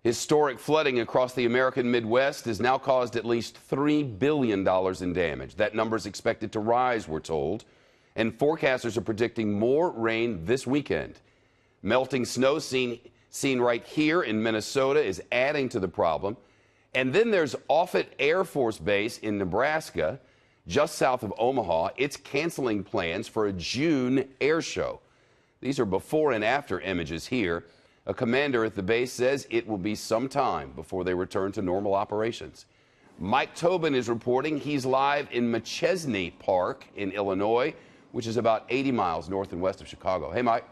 Historic flooding across the American Midwest has now caused at least $3 billion in damage. That number is expected to rise, we're told, and forecasters are predicting more rain this weekend. Melting snow seen right here in Minnesota is adding to the problem. And then there's Offutt Air Force Base in Nebraska, just south of Omaha. It's canceling plans for a June air show. These are before and after images here. A commander at the base says it will be some time before they return to normal operations. Mike Tobin is reporting. He's live in McChesney Park in Illinois, which is about 80 miles north and west of Chicago. Hey, Mike.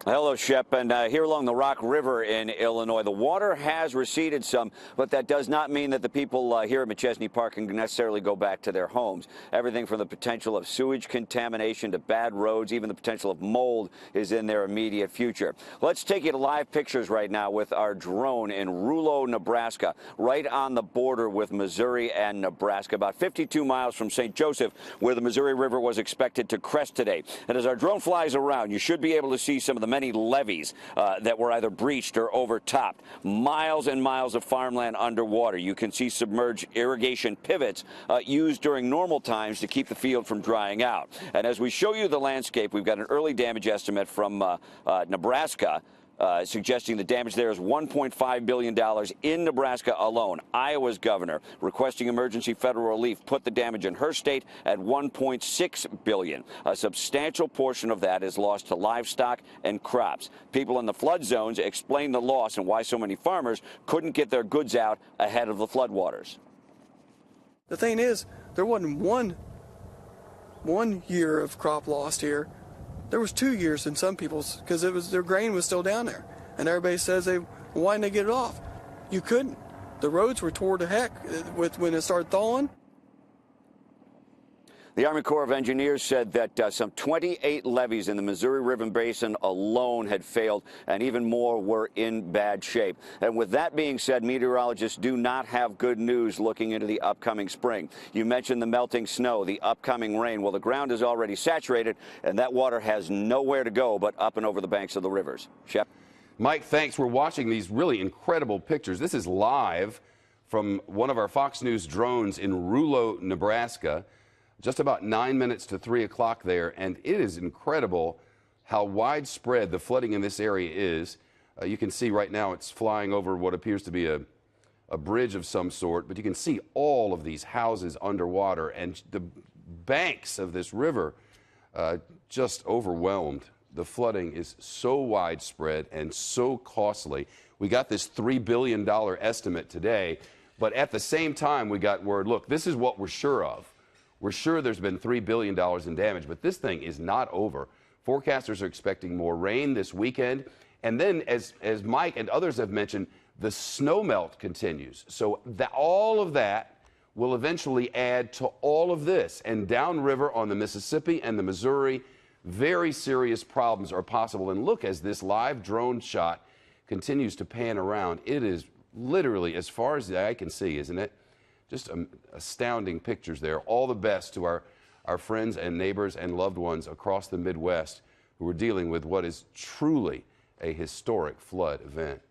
Hello, Shep, and here along the Rock River in Illinois, the water has receded some, but that does not mean that the people here at McChesney Park can necessarily go back to their homes. Everything from the potential of sewage contamination to bad roads, even the potential of mold is in their immediate future. Let's take you to live pictures right now with our drone in Rouleau, Nebraska, right on the border with Missouri and Nebraska, about 52 miles from St. Joseph, where the Missouri River was expected to crest today. And as our drone flies around, you should be able to see some of the many levees that were either breached or overtopped. Miles and miles of farmland underwater. You can see submerged irrigation pivots used during normal times to keep the field from drying out. And as we show you the landscape, we've got an early damage estimate from Nebraska, suggesting the damage there is $1.5 billion in Nebraska alone. Iowa's governor requesting emergency federal relief put the damage in her state at $1.6 billion. A substantial portion of that is lost to livestock and crops. People in the flood zones explain the loss and why so many farmers couldn't get their goods out ahead of the floodwaters. The thing is, there wasn't one year of crop lost here. There was 2 years in some people's, because their grain was still down there. And everybody says, why didn't they get it off? You couldn't. The roads were tore to heck when it started thawing. The Army Corps of Engineers said that some 28 levees in the Missouri River Basin alone had failed, and even more were in bad shape. And with that being said, meteorologists do not have good news looking into the upcoming spring. You mentioned the melting snow, the upcoming rain. Well, the ground is already saturated, and that water has nowhere to go but up and over the banks of the rivers. Shep? Mike, thanks. We're watching these really incredible pictures. This is live from one of our Fox News drones in Rouleau, Nebraska. Just about 9 minutes to 3 o'clock there, and it is incredible how widespread the flooding in this area is. You can see right now it's flying over what appears to be a bridge of some sort, but you can see all of these houses underwater, and the banks of this river just overwhelmed. The flooding is so widespread and so costly. We got this $3 billion estimate today, but at the same time we got word, look, this is what we're sure of. We're sure there's been $3 billion in damage, but this thing is not over. Forecasters are expecting more rain this weekend. And then, as Mike and others have mentioned, the snowmelt continues. So all of that will eventually add to all of this. And downriver on the Mississippi and the Missouri, very serious problems are possible. And look, as this live drone shot continues to pan around, it is literally, as far as the eye can see, isn't it? Just astounding pictures there. All the best to our friends and neighbors and loved ones across the Midwest who are dealing with what is truly a historic flood event.